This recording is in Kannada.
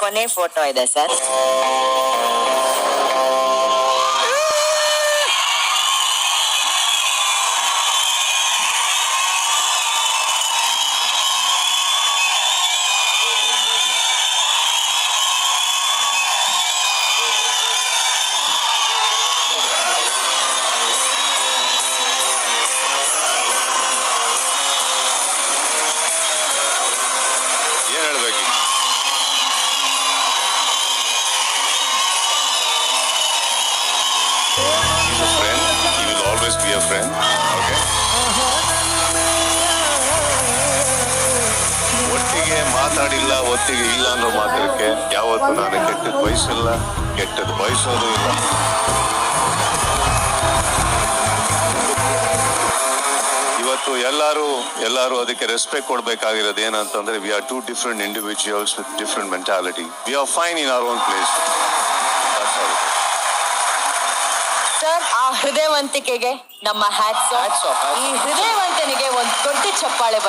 ಕೊನೆ ಫೋಟೋ ಇದೆ sir. He's a friend. He will always be a friend. Okay. ಒಟ್ಟಿಗೆ ಮಾತಾಡಿಲ್ಲ, ಒಟ್ಟಿಗೆ ಇಲ್ಲ ಅನ್ನೋ ಮಾತ್ರಕ್ಕೆ ಯಾವತ್ತು ನಾನು ಕೆಟ್ಟದ್ದು ಬಯಸಿಲ್ಲ, ಕೆಟ್ಟದ್ದು ಬಯಸೋದು ಇಲ್ಲ. ಇವತ್ತು ಎಲ್ಲರೂ ಅದಕ್ಕೆ ರೆಸ್ಪೆಕ್ಟ್ ಕೊಡ್ಬೇಕಾಗಿರೋದು ಏನಂತಂದ್ರೆ we are two different individuals with different mentality. We are fine in our own place. Sir, ಆ ಹೃದಯವಂತಿಕೆಗೆ ನಮ್ಮ ಹ್ಯಾಟ್ಸ್ ಆಫ್. ಈ ಹೃದಯವಂತನಿಗೆ ಒಂದು ದೊಡ್ಡ ಚಪ್ಪಾಳೆ